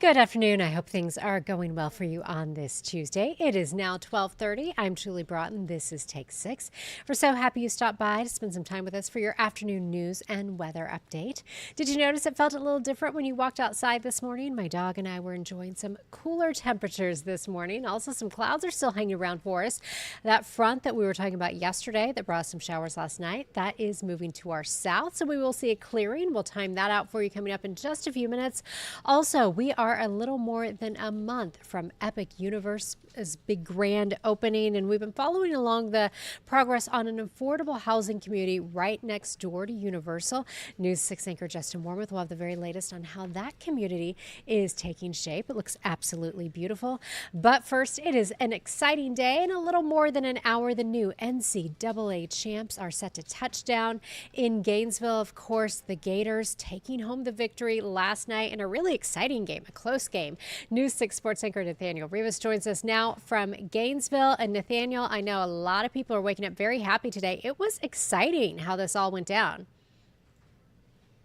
Good afternoon. I hope things are going well for you on this Tuesday. It is now 12:30. I'm Julie Broughton. This is Take 6. We're so happy you stopped by to spend some time with us for your afternoon news and weather update. Did you notice it felt a little different when you walked outside this morning? My dog and I were enjoying some cooler temperatures this morning. Also, some clouds are still hanging around for us. That front that we were talking about yesterday that brought us some showers last night, that is moving to our south, so we will see a clearing. We'll time that out for you coming up in just a few minutes. Also, we are a little more than a month from Epic Universe's big grand opening, and we've been following along the progress on an affordable housing community right next door to Universal. News 6 anchor Justin Warmoth will have the very latest on how that community is taking shape. It looks absolutely beautiful. But first, it is an exciting day. In a little more than an hour, the new NCAA champs are set to touch down in Gainesville. Of course, the Gators taking home the victory last night in a really exciting game, a close game. News 6 sports anchor Nathaniel Rivas joins us now from Gainesville. And Nathaniel, I know a lot of people are waking up very happy today. It was exciting how this all went down.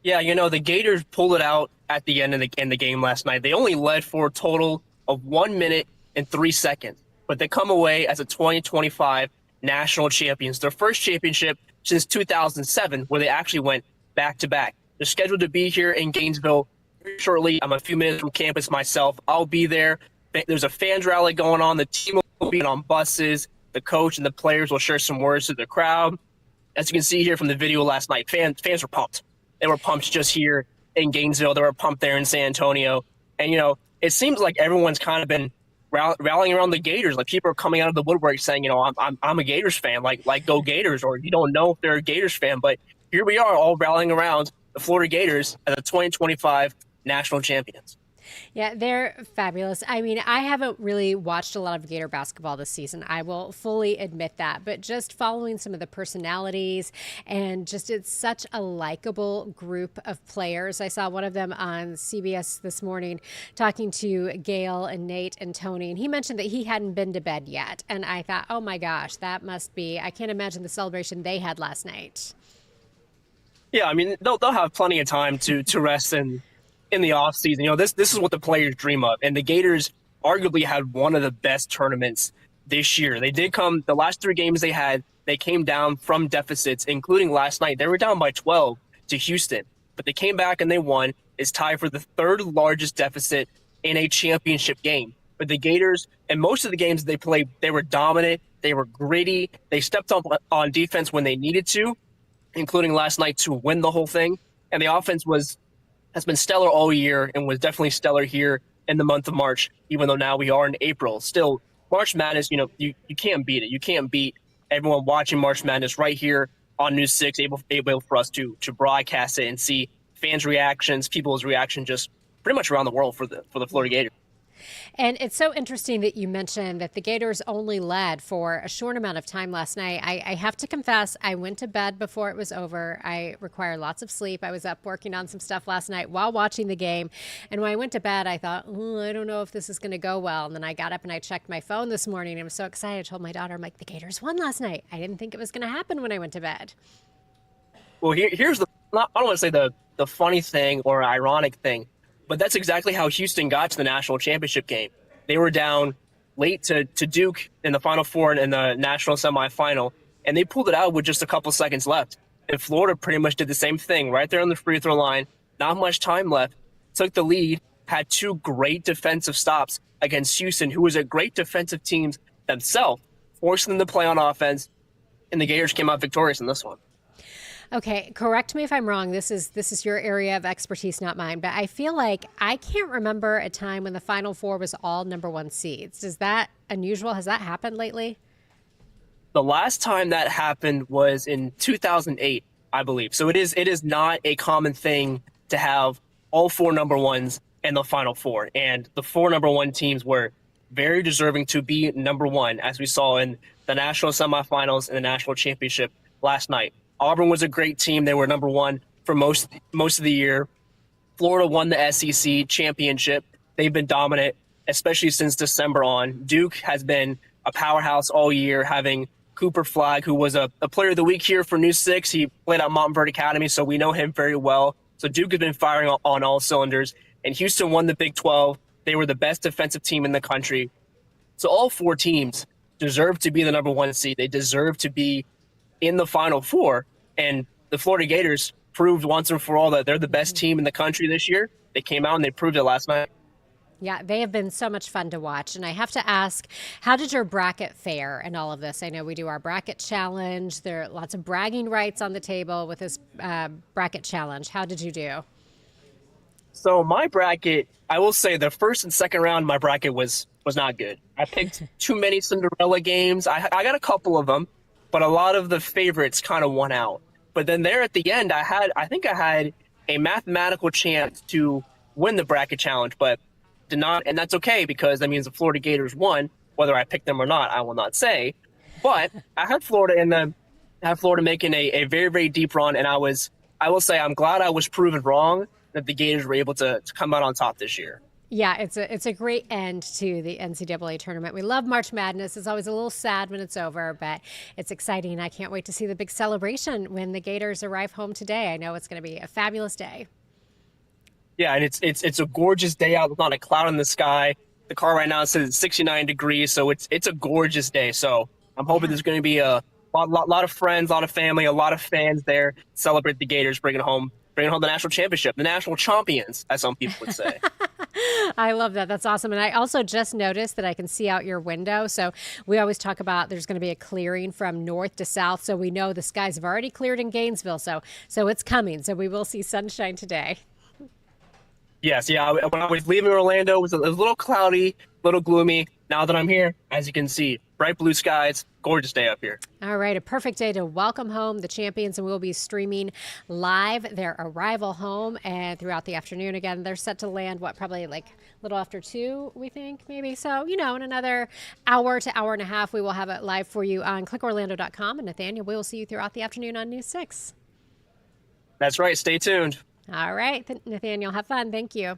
Yeah, the Gators pulled it out at the end of the game last night. They only led for a total of 1 minute and 3 seconds, but they come away as a 2025 national champions, their first championship since 2007, where they actually went back-to-back. They're scheduled to be here in Gainesville shortly. I'm a few minutes from campus myself. I'll be there. There's a fans rally going on. The team will be on buses. The coach and the players will share some words to the crowd. As you can see here from the video last night, fans were pumped. They were pumped just here in Gainesville. They were pumped there in San Antonio. And, it seems like everyone's kind of been rallying around the Gators. Like, people are coming out of the woodwork saying, I'm a Gators fan, like go Gators, or you don't know if they're a Gators fan. But here we are all rallying around the Florida Gators as the 2025 national champions. Yeah, they're fabulous. I mean, I haven't really watched a lot of Gator basketball this season. I will fully admit that. But just following some of the personalities and just it's such a likable group of players. I saw one of them on CBS this morning talking to Gail and Nate and Tony, and he mentioned that he hadn't been to bed yet. And I thought, oh my gosh, that must be, I can't imagine the celebration they had last night. Yeah, I mean, they'll have plenty of time to rest in the offseason. This is what the players dream of. And the Gators arguably had one of the best tournaments this year. They did come, the last 3 games they had, they came down from deficits, including last night. They were down by 12 to Houston, but they came back and they won. It's tied for the 3rd largest deficit in a championship game. But the Gators, and most of the games they played, they were dominant, they were gritty, they stepped up on defense when they needed to, including last night to win the whole thing. And the offense has been stellar all year and was definitely stellar here in the month of March, even though now we are in April. Still, March Madness, you can't beat it. You can't beat everyone watching March Madness right here on News 6, able for us to broadcast it and see fans' reactions, people's reaction just pretty much around the world for the Florida Gators. And it's so interesting that you mentioned that the Gators only led for a short amount of time last night. I have to confess, I went to bed before it was over. I require lots of sleep. I was up working on some stuff last night while watching the game. And when I went to bed, I thought, I don't know if this is going to go well. And then I got up and I checked my phone this morning. And I was so excited. I told my daughter, I'm like, the Gators won last night. I didn't think it was going to happen when I went to bed. Well, here's I don't want to say the funny thing or ironic thing, but that's exactly how Houston got to the national championship game. They were down late to Duke in the Final Four and in the national semifinal, and they pulled it out with just a couple seconds left. And Florida pretty much did the same thing right there on the free throw line. Not much time left. Took the lead, had 2 great defensive stops against Houston, who was a great defensive team themselves, forcing them to play on offense, and the Gators came out victorious in this one. Okay, correct me if I'm wrong. This is your area of expertise, not mine. But I feel like I can't remember a time when the Final Four was all #1 seeds. Is that unusual? Has that happened lately? The last time that happened was in 2008, I believe. So it is not a common thing to have all 4 #1s in the Final Four. And the 4 #1 teams were very deserving to be #1, as we saw in the national semifinals and the national championship last night. Auburn was a great team. They were #1 for most of the year. Florida won the SEC championship. They've been dominant, especially since December on. Duke has been a powerhouse all year, having Cooper Flagg, who was a player of the week here for New Six. He played at Montverde Academy, so we know him very well. So Duke has been firing on all cylinders, and Houston won the Big 12. They were the best defensive team in the country. So all four teams deserve to be the number one seed. They deserve to be in the Final Four. And the Florida Gators proved once and for all that they're the best team in the country this year. They came out and they proved it last night. Yeah, they have been so much fun to watch. And I have to ask, how did your bracket fare in all of this? I know we do our bracket challenge. There are lots of bragging rights on the table with this bracket challenge. How did you do? So my bracket, I will say the first and second round, my bracket was not good. I picked too many Cinderella games. I got a couple of them, but a lot of the favorites kind of won out. But then there at the end, I think I had a mathematical chance to win the bracket challenge, but did not, and that's okay because that means the Florida Gators won. Whether I picked them or not, I will not say. But I had Florida in the, I had Florida making a very very deep run, and I will say I'm glad I was proven wrong that the Gators were able to come out on top this year. Yeah, it's a great end to the NCAA tournament. We love March Madness. It's always a little sad when it's over, but it's exciting. I can't wait to see the big celebration when the Gators arrive home today. I know it's going to be a fabulous day. Yeah, and it's a gorgeous day out. There's not a cloud in the sky. The car right now says it's 69 degrees, so it's a gorgeous day. So I'm hoping Yeah. there's going to be a lot of friends, a lot of family, a lot of fans there celebrate the Gators, bringing home the national championship, the national champions, as some people would say. I love that. That's awesome. And I also just noticed that I can see out your window. So we always talk about there's going to be a clearing from north to south. So we know the skies have already cleared in Gainesville. So it's coming. So we will see sunshine today. Yes, yeah. When I was leaving Orlando, it was a little cloudy, a little gloomy. Now that I'm here, as you can see, bright blue skies, gorgeous day up here. All right, a perfect day to welcome home the champions, and we'll be streaming live their arrival home and throughout the afternoon. Again, they're set to land, probably like a little after 2, we think, maybe. So, in another hour to hour and a half, we will have it live for you on clickorlando.com. And Nathaniel, we will see you throughout the afternoon on News 6. That's right. Stay tuned. All right, Nathaniel, have fun. Thank you.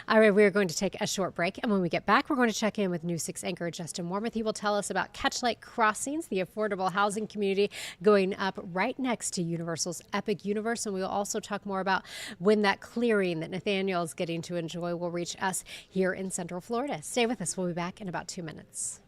All right, we're going to take a short break. And when we get back, we're going to check in with News 6 anchor Justin Warmoth. He will tell us about Catchlight Crossings, the affordable housing community going up right next to Universal's Epic Universe. And we will also talk more about when that clearing that Nathaniel is getting to enjoy will reach us here in Central Florida. Stay with us. We'll be back in about 2 minutes.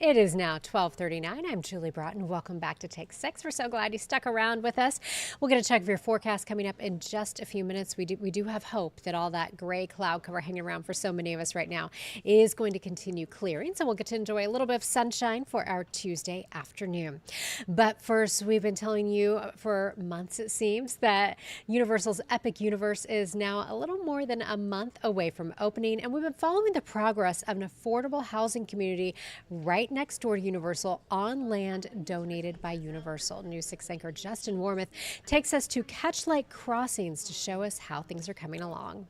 It is now 12:39. I'm Julie Broughton. Welcome back to Take 6. We're so glad you stuck around with us. We'll get a check of your forecast coming up in just a few minutes. We do have hope that all that gray cloud cover hanging around for so many of us right now is going to continue clearing. So we'll get to enjoy a little bit of sunshine for our Tuesday afternoon. But first, we've been telling you for months, it seems, that Universal's Epic Universe is now a little more than a month away from opening. And we've been following the progress of an affordable housing community right next door to Universal on land donated by Universal. News 6 anchor Justin Wormuth takes us to Catchlight Crossings to show us how things are coming along.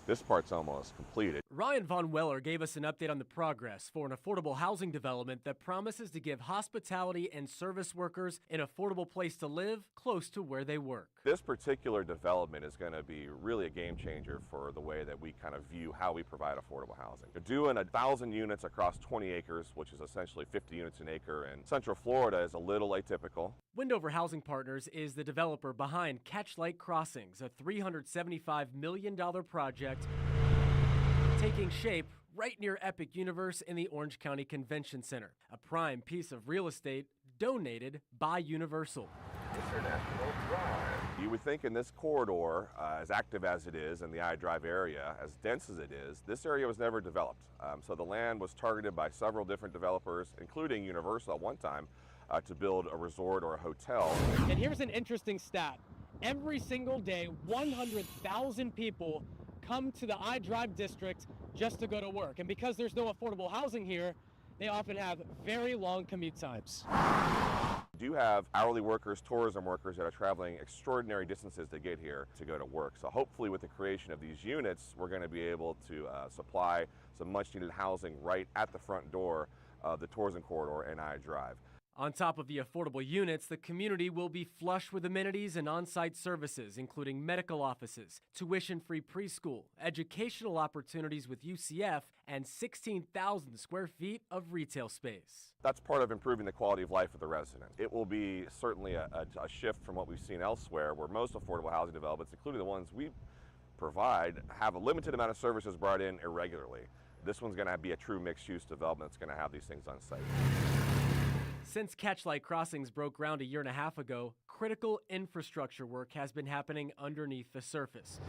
This part's almost completed. Ryan Von Weller gave us an update on the progress for an affordable housing development that promises to give hospitality and service workers an affordable place to live close to where they work. This particular development is going to be really a game changer for the way that we kind of view how we provide affordable housing. They're doing 1,000 units across 20 acres, which is essentially 50 units an acre, and Central Florida is a little atypical. Windover Housing Partners is the developer behind Catchlight Crossings, a $375 million project taking shape right near Epic Universe in the Orange County Convention Center, a prime piece of real estate donated by Universal. International Drive. You would think in this corridor, as active as it is in the iDrive area, as dense as it is, this area was never developed. So the land was targeted by several different developers, including Universal at one time, to build a resort or a hotel. And here's an interesting stat. Every single day, 100,000 people come to the iDrive district just to go to work. And because there's no affordable housing here, they often have very long commute times. We do have hourly workers, tourism workers that are traveling extraordinary distances to get here to go to work. So hopefully with the creation of these units, we're going to be able to supply some much needed housing right at the front door of the tourism corridor and iDrive. On top of the affordable units, the community will be flush with amenities and on-site services, including medical offices, tuition-free preschool, educational opportunities with UCF, and 16,000 square feet of retail space. That's part of improving the quality of life of the resident. It will be certainly a shift from what we've seen elsewhere, where most affordable housing developments, including the ones we provide, have a limited amount of services brought in irregularly. This one's going to be a true mixed-use development that's going to have these things on site. Since Catchlight Crossings broke ground a year and a half ago, critical infrastructure work has been happening underneath the surface.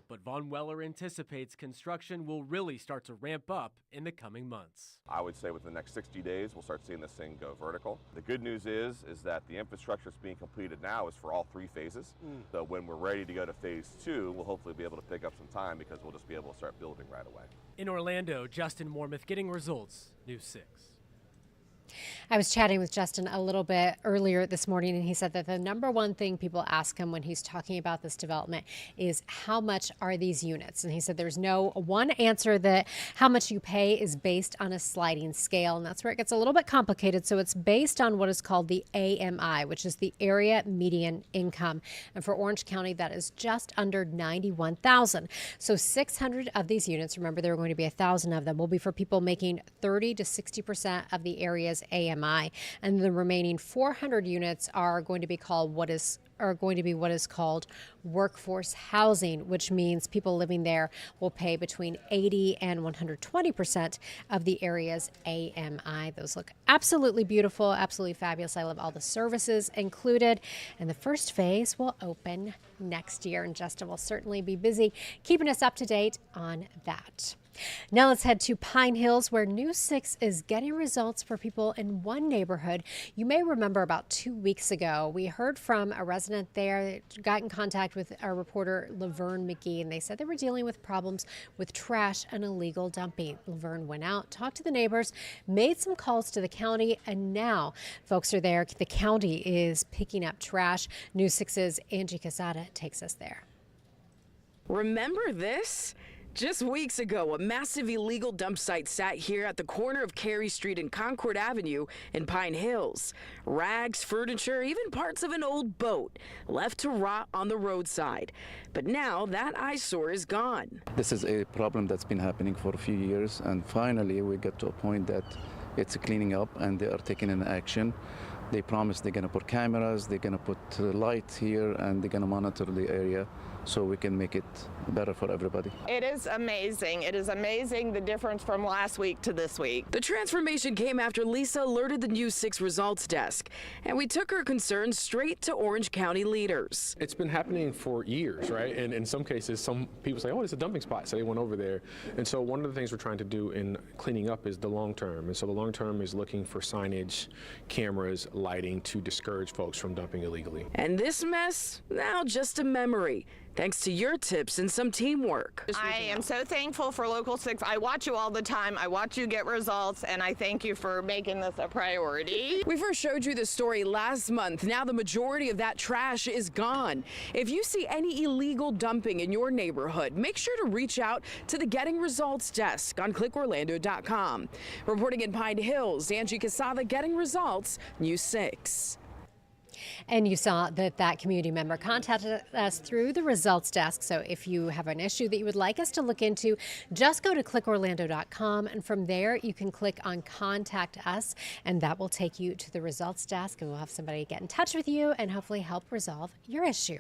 But Von Weller anticipates construction will really start to ramp up in the coming months. I would say within the next 60 days, we'll start seeing this thing go vertical. The good news is that the infrastructure that's being completed now is for all 3 phases. So when we're ready to go to phase 2, we'll hopefully be able to pick up some time because we'll just be able to start building right away. In Orlando, Justin Wormuth getting results, News 6. I was chatting with Justin a little bit earlier this morning, and he said that the number one thing people ask him when he's talking about this development is how much are these units? And he said there's no one answer, that how much you pay is based on a sliding scale, and that's where it gets a little bit complicated. So it's based on what is called the AMI, which is the area median income. And for Orange County, that is just under 91,000. So 600 of these units, remember there are going to be 1,000 of them, will be for people making 30 to 60% of the area's AMI, and the remaining 400 units are going to be what is called workforce housing, which means people living there will pay between 80 and 120% of the area's AMI. Those look absolutely beautiful, absolutely fabulous. I love all the services included, and the first phase will open next year, and Justin will certainly be busy keeping us up to date on that. Now let's head to Pine Hills, where News 6 is getting results for people in one neighborhood. You may remember about 2 weeks ago, we heard from a resident there, got in contact with our reporter Laverne McGee, and they said they were dealing with problems with trash and illegal dumping. Laverne went out, talked to the neighbors, made some calls to the county, and now folks are there. The county is picking up trash. News 6's Angie Casada takes us there. Remember this? Just weeks ago, a massive illegal dump site sat here at the corner of Carey Street and Concord Avenue in Pine Hills. Rags, furniture, even parts of an old boat left to rot on the roadside. But now that eyesore is gone. This is a problem that's been happening for a few years, and finally we get to a point that it's cleaning up and they are taking an action. They promise they're going to put cameras, they're going to put lights here, and they're going to monitor the area so we can make it better for everybody. It is amazing. It is amazing the difference from last week to this week. The transformation came after Lisa alerted the News 6 results desk, and we took her concerns straight to Orange County leaders. It's been happening for years, right? And in some cases, some people say, oh, it's a dumping spot, so they went over there. And so one of the things we're trying to do in cleaning up is the long term. And so the long term is looking for signage, cameras, lighting to discourage folks from dumping illegally. And this mess, now just a memory, thanks to your tips and some teamwork. I am so thankful for Local 6. I watch you all the time. I watch you get results, and I thank you for making this a priority. We first showed you this story last month. Now the majority of that trash is gone. If you see any illegal dumping in your neighborhood, make sure to reach out to the Getting Results desk on clickorlando.com. Reporting in Pine Hills, Angie Casada, Getting Results, News 6. And you saw that community member contacted us through the results desk. So if you have an issue that you would like us to look into, just go to clickorlando.com, and from there you can click on Contact Us, and that will take you to the results desk, and we'll have somebody get in touch with you and hopefully help resolve your issue.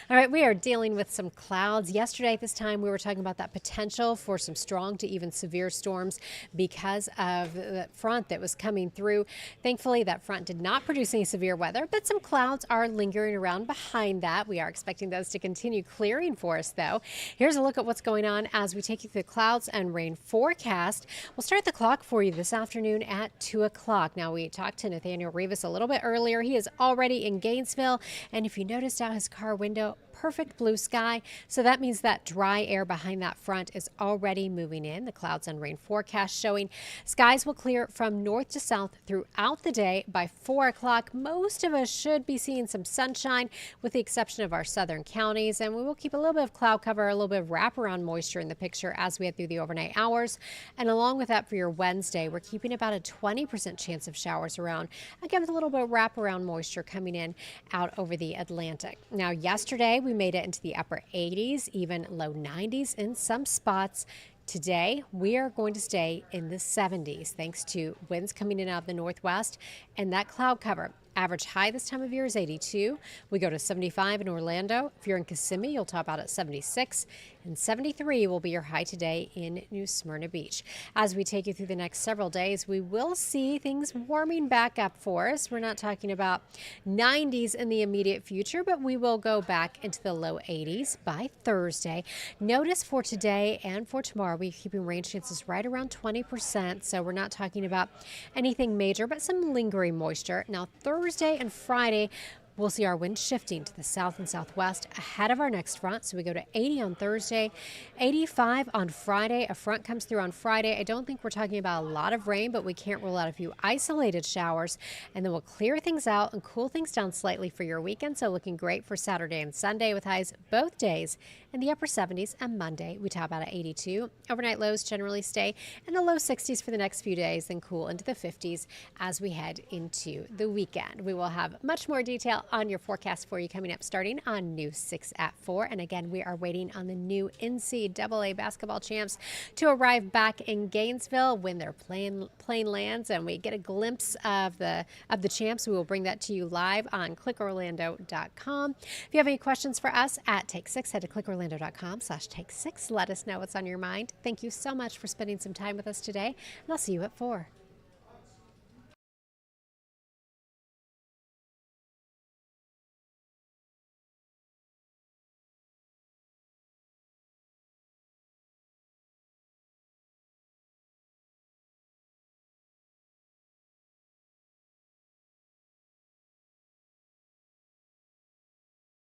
All right, we are dealing with some clouds. Yesterday at this time, we were talking about that potential for some strong to even severe storms because of the front that was coming through. Thankfully, that front did not produce any severe weather, but some clouds are lingering around behind that. We are expecting those to continue clearing for us, though. Here's a look at what's going on as we take you through the clouds and rain forecast. We'll start the clock for you this afternoon at 2 o'clock. Now, we talked to Nathaniel Rivas a little bit earlier. He is already in Gainesville, and if you noticed out his car window, perfect blue sky. So that means that dry air behind that front is already moving in. The clouds and rain forecast showing skies will clear from north to south throughout the day. By 4 o'clock, most of us should be seeing some sunshine with the exception of our southern counties. And we will keep a little bit of cloud cover, a little bit of wraparound moisture in the picture as we head through the overnight hours. And along with that for your Wednesday, we're keeping about a 20% chance of showers around. Again, with a little bit of wraparound moisture coming in out over the Atlantic. Now, yesterday, we made it into the upper 80s, even low 90s in some spots. Today, we are going to stay in the 70s thanks to winds coming in out of the northwest and that cloud cover. Average high this time of year is 82. We go to 75 in Orlando. If you're in Kissimmee, you'll top out at 76. And 73 will be your high today in New Smyrna Beach. As we take you through the next several days, we will see things warming back up for us. We're not talking about 90s in the immediate future, but we will go back into the low 80s by Thursday. Notice for today and for tomorrow, we're keeping rain chances right around 20%. So we're not talking about anything major, but some lingering moisture. Now, Thursday and Friday, we'll see our winds shifting to the south and southwest ahead of our next front. So we go to 80 on Thursday, 85 on Friday. A front comes through on Friday. I don't think we're talking about a lot of rain, but we can't rule out a few isolated showers. And then we'll clear things out and cool things down slightly for your weekend. So looking great for Saturday and Sunday with highs both days in the upper 70s. And Monday, we top out at 82. Overnight lows generally stay in the low 60s for the next few days, then cool into the 50s as we head into the weekend. We will have much more detail on your forecast for you coming up starting on News 6 at 4. And again, we are waiting on the new NCAA basketball champs to arrive back in Gainesville when their plane lands and we get a glimpse of the champs. We will bring that to you live on clickorlando.com. If you have any questions for us at Take 6, head to clickorlando.com/take6. Let us know what's on your mind. Thank you so much for spending some time with us today, and I'll see you at 4.